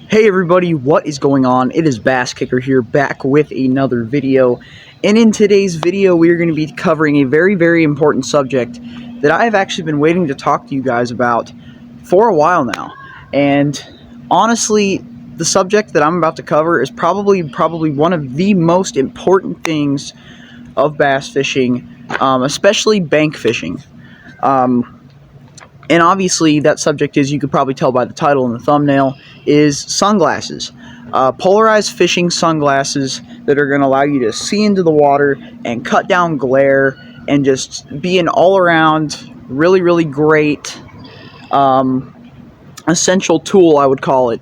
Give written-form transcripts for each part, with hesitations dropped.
Hey everybody, what is going on? It is BassKicker here, back with another video. And in today's video, we are going to be covering a very important subject that I have actually been waiting to talk to you guys about for a while now. And honestly, the subject that I'm about to cover is probably one of the most important things of bass fishing, especially bank fishing. And obviously, that subject is, you could probably tell by the title and the thumbnail, is sunglasses. Polarized fishing sunglasses that are going to allow you to see into the water and cut down glare and just be an all-around, really great essential tool, I would call it,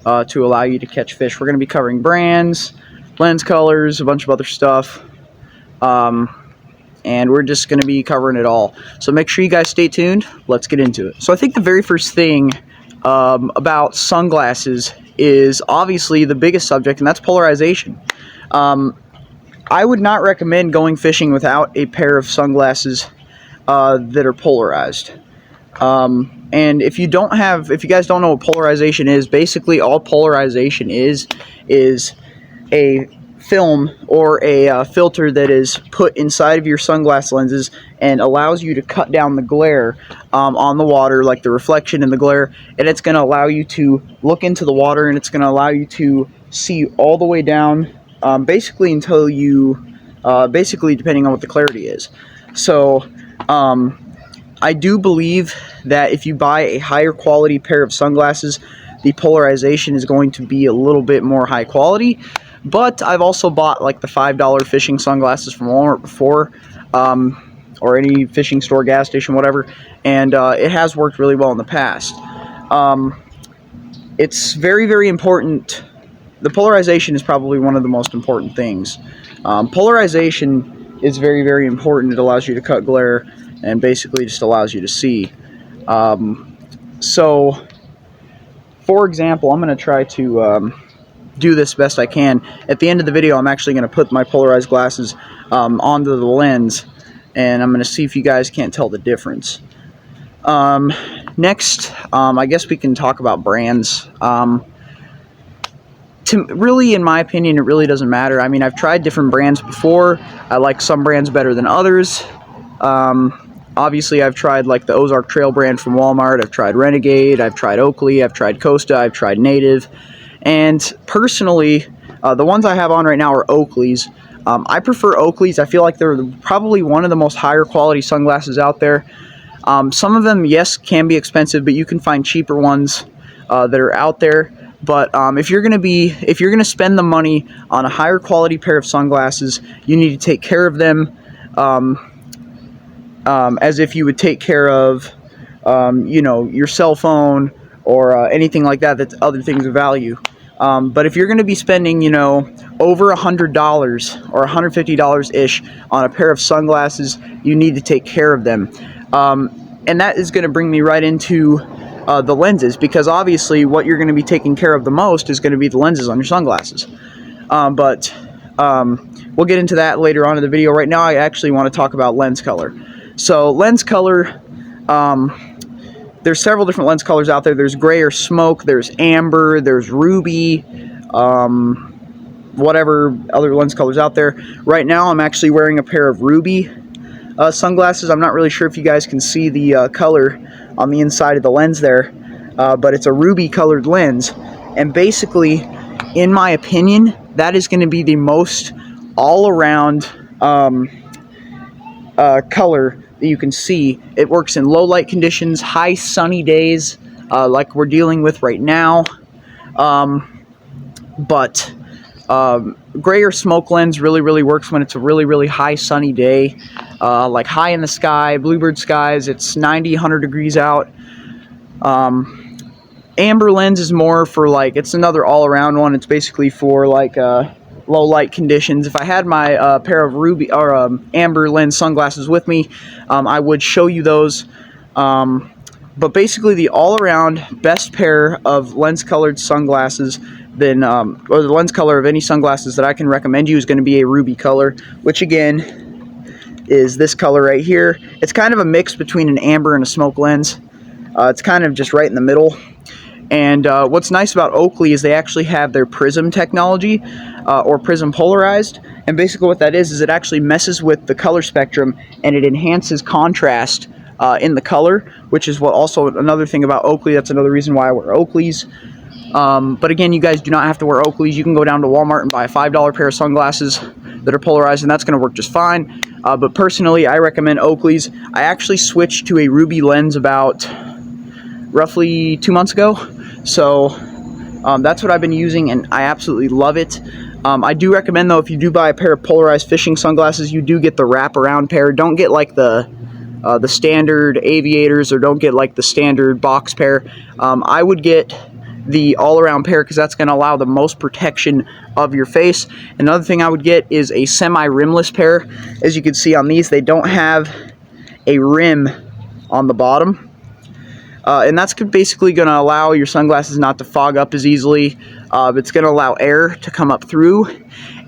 to allow you to catch fish. We're going to be covering brands, lens colors, a bunch of other stuff. And we're just going to be covering it all. So make sure you guys stay tuned. Let's get into it. So I think the very first thing about sunglasses is obviously the biggest subject, and that's polarization. I would not recommend going fishing without a pair of sunglasses that are polarized. And if you guys don't know what polarization is, basically all polarization is a film or a filter that is put inside of your sunglass lenses and allows you to cut down the glare on the water, like the reflection and the glare, and it's going to allow you to look into the water, and it's going to allow you to see all the way down, basically until you, depending on what the clarity is. So I do believe that if you buy a higher quality pair of sunglasses, the polarization is going to be a little bit more high quality. But I've also bought like the $5 fishing sunglasses from Walmart before, or any fishing store, gas station, whatever, and it has worked really well in the past. It's very important. The polarization is probably one of the most important things. Polarization is very important. It allows you to cut glare and basically just allows you to see. So, for example, I'm going to try to do this best I can. At the end of the video, I'm actually going to put my polarized glasses onto the lens, and I'm going to see if you guys can't tell the difference. Next, I guess we can talk about brands. Really, in my opinion, it really doesn't matter. I mean, I've tried different brands before. I like some brands better than others. Obviously, I've tried like the Ozark Trail brand from Walmart. I've tried Renegade. I've tried Oakley. I've tried Costa. I've tried Native. And personally, the ones I have on right now are Oakley's. I prefer Oakley's. I feel like they're probably one of the most higher quality sunglasses out there. Some of them, yes, can be expensive, but you can find cheaper ones that are out there. But if you're gonna spend the money on a higher quality pair of sunglasses, you need to take care of them as if you would take care of, your cell phone or anything like that. That's other things of value. But if you're going to be spending, over $100 or $150-ish on a pair of sunglasses, you need to take care of them. And that is going to bring me right into the lenses, because obviously what you're going to be taking care of the most is going to be the lenses on your sunglasses. But we'll get into that later on in the video. Right now, I actually want to talk about lens color. So lens color, there's several different lens colors out there. There's gray or smoke, there's amber, there's ruby, whatever other lens colors out there. Right now I'm actually wearing a pair of ruby sunglasses. I'm not really sure if you guys can see the color on the inside of the lens there, but it's a ruby colored lens. And basically, in my opinion, that is going to be the most all-around color that you can see. It works in low light conditions, high sunny days, like we're dealing with right now. But gray or smoke lens really works when it's a really high sunny day, like high in the sky, bluebird skies. It's 90, 100 degrees out. Amber lens is more for like, it's another all-around one. It's basically for like low light conditions. If I had my pair of ruby or amber lens sunglasses with me, I would show you those. But basically, the all-around best pair of lens colored sunglasses, or the lens color of any sunglasses that I can recommend you, is going to be a ruby color, which again is this color right here. It's kind of a mix between an amber and a smoke lens. It's kind of just right in the middle. And what's nice about Oakley is they actually have their prism technology, or prism polarized. And basically what that is it actually messes with the color spectrum and it enhances contrast in the color, which is what also another thing about Oakley. That's another reason why I wear Oakleys. But again, you guys do not have to wear Oakleys. You can go down to Walmart and buy a $5 pair of sunglasses that are polarized, and that's going to work just fine. But personally, I recommend Oakleys. I actually switched to a ruby lens about roughly 2 months ago. So that's what I've been using, and I absolutely love it. I do recommend, though, if you do buy a pair of polarized fishing sunglasses, you do get the wraparound pair. Don't get like the standard aviators, or don't get like the standard box pair. I would get the all-around pair because that's going to allow the most protection of your face. Another thing I would get is a semi-rimless pair. As you can see on these, they don't have a rim on the bottom. And that's basically going to allow your sunglasses not to fog up as easily. It's going to allow air to come up through,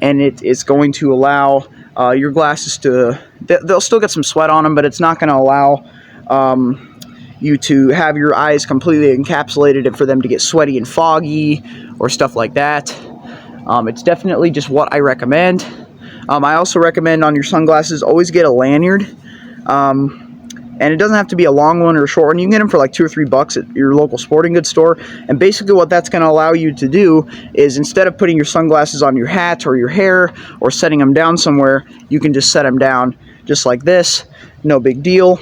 and it's going to allow your glasses to, they'll still get some sweat on them, but it's not going to allow you to have your eyes completely encapsulated and for them to get sweaty and foggy or stuff like that. It's definitely just what I recommend. I also recommend on your sunglasses, always get a lanyard. And it doesn't have to be a long one or a short one. You can get them for like $2 or $3 at your local sporting goods store. And basically what that's going to allow you to do is, instead of putting your sunglasses on your hat or your hair or setting them down somewhere, you can just set them down just like this. No big deal.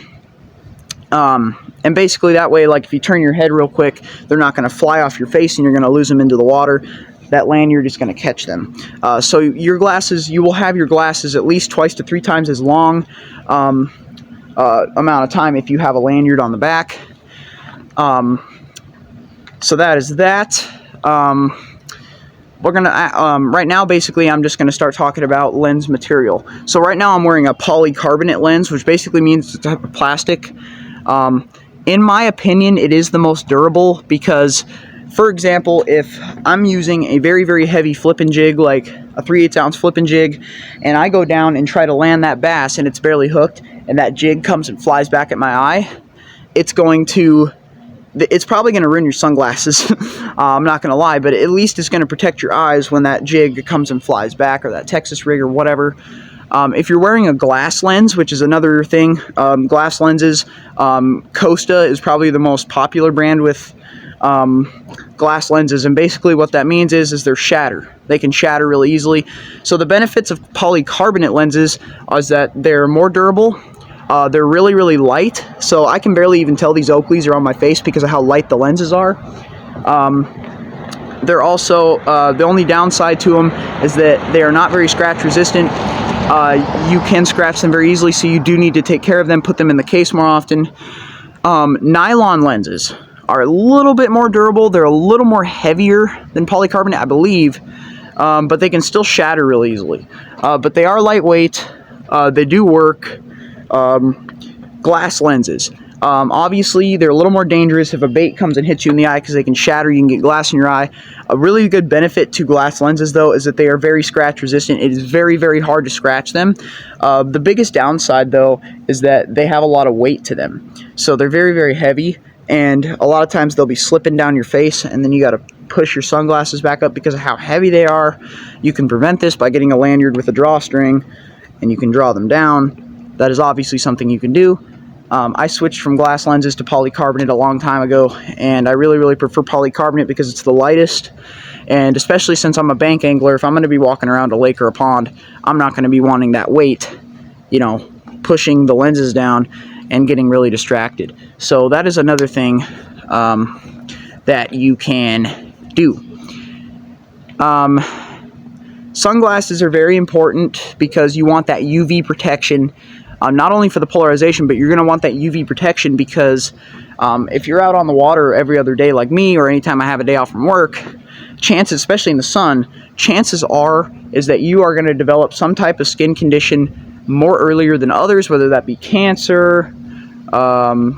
And basically that way, like if you turn your head real quick, they're not going to fly off your face and you're going to lose them into the water. That lanyard is going to catch them. So your glasses, you will have your glasses at least 2 to 3 times as long amount of time if you have a lanyard on the back. So that is that. We're gonna right now, basically I'm just gonna start talking about lens material. So right now I'm wearing a polycarbonate lens, which basically means it's a type of plastic. In my opinion, it is the most durable because, for example, if I'm using a very, very heavy flipping jig, like a 3/8 ounce flipping jig, and I go down and try to land that bass and it's barely hooked, and that jig comes and flies back at my eye, it's probably going to ruin your sunglasses. I'm not going to lie, but at least it's going to protect your eyes when that jig comes and flies back, or that Texas rig or whatever. If you're wearing a glass lens, which is another thing, glass lenses, Costa is probably the most popular brand with glass lenses, and basically what that means is they're shatter. They can shatter really easily. So the benefits of polycarbonate lenses is that they're more durable. They're really, really light, so I can barely even tell these Oakleys are on my face because of how light the lenses are. They're also, the only downside to them is that they are not very scratch resistant. You can scratch them very easily, so you do need to take care of them, put them in the case more often. Nylon lenses are a little bit more durable. They're a little more heavier than polycarbonate, I believe, but they can still shatter really easily. But they are lightweight. They do work. Glass lenses. Obviously, they're a little more dangerous if a bait comes and hits you in the eye because they can shatter. You can get glass in your eye. A really good benefit to glass lenses, though, is that they are very scratch resistant. It is very, very hard to scratch them. The biggest downside, though, is that they have a lot of weight to them. So they're very, very heavy, and a lot of times they'll be slipping down your face, and then you got to push your sunglasses back up because of how heavy they are. You can prevent this by getting a lanyard with a drawstring, and you can draw them down. That is obviously something you can do. I switched from glass lenses to polycarbonate a long time ago, and I really, really prefer polycarbonate because it's the lightest, and especially since I'm a bank angler, if I'm going to be walking around a lake or a pond, I'm not going to be wanting that weight, you know, pushing the lenses down and getting really distracted. So that is another thing that you can do. Sunglasses are very important because you want that UV protection. Not only for the polarization, but you're going to want that UV protection because if you're out on the water every other day like me, or anytime I have a day off from work, chances, especially in the sun, chances are is that you are going to develop some type of skin condition more earlier than others, whether that be cancer,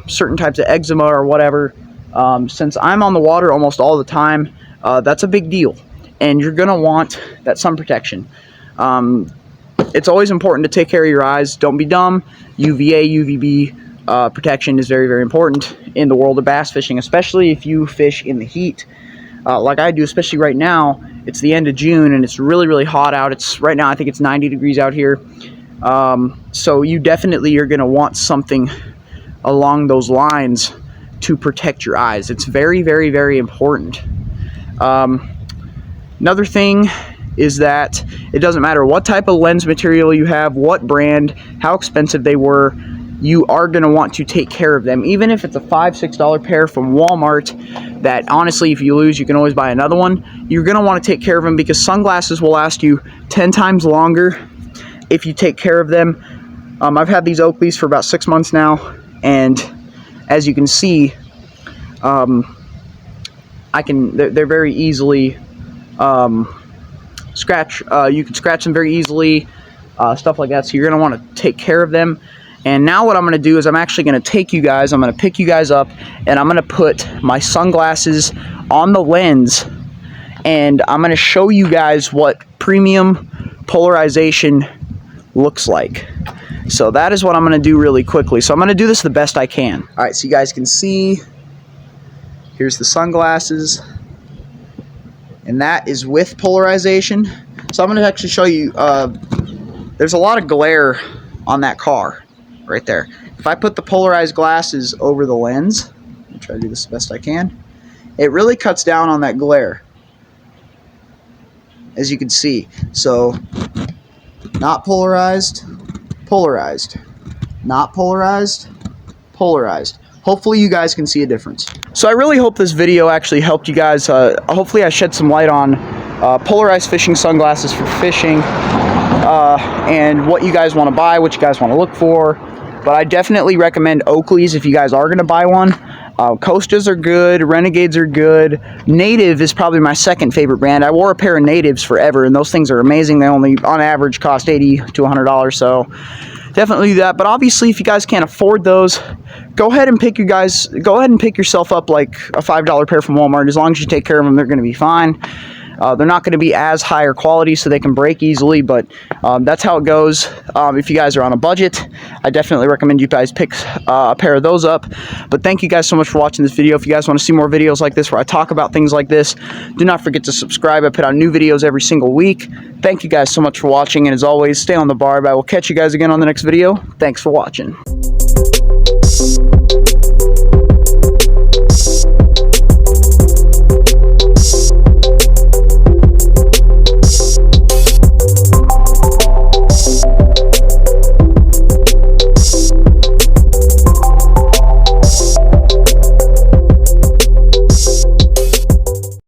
certain types of eczema or whatever. Since I'm on the water almost all the time, that's a big deal, and you're going to want that sun protection. It's always important to take care of your eyes. Don't be dumb. UVA, UVB, protection is very, very important in the world of bass fishing, especially if you fish in the heat like I do, especially right now. It's the end of June and it's really, really hot out. It's right now, I think it's 90 degrees out here. So you definitely are going to want something along those lines to protect your eyes. It's very, very, very important. Another thing is that it doesn't matter what type of lens material you have, what brand, how expensive they were, you are going to want to take care of them. Even if it's a $5, $6 pair from Walmart that honestly, if you lose, you can always buy another one. You're going to want to take care of them because sunglasses will last you 10 times longer if you take care of them. I've had these Oakleys for about 6 months now, and as you can see, they're very easily scratch. You can scratch them very easily, stuff like that. So you're going to want to take care of them. And now what I'm going to do is I'm actually going to take you guys, I'm going to pick you guys up, and I'm going to put my sunglasses on the lens, and I'm going to show you guys what premium polarization looks like. So that is what I'm going to do really quickly. So I'm going to do this the best I can. All right, so you guys can see, here's the sunglasses, and that is with polarization. So I'm going to actually show you, there's a lot of glare on that car right there. If I put the polarized glasses over the lens, I'll try to do this the best I can, it really cuts down on that glare, as you can see. So not polarized, polarized, not polarized, polarized. Hopefully you guys can see a difference. So I really hope this video actually helped you guys. Hopefully I shed some light on polarized fishing sunglasses for fishing, and what you guys want to buy, what you guys want to look for. But I definitely recommend Oakley's if you guys are going to buy one. Costas are good, Renegades are good. Native is probably my second favorite brand. I wore a pair of Natives forever, and those things are amazing. They only, on average, cost $80 to $100, so definitely do that. But obviously, if you guys can't afford those, go ahead and pick yourself up like a $5 pair from Walmart. As long as you take care of them, they're going to be fine. They're not going to be as higher quality, so they can break easily, but that's how it goes. If you guys are on a budget, I definitely recommend you guys pick a pair of those up. But thank you guys so much for watching this video. If you guys want to see more videos like this where I talk about things like this, do not forget to subscribe. I put out new videos every single week. Thank you guys so much for watching, and as always, stay on the barb. I will catch you guys again on the next video. Thanks for watching.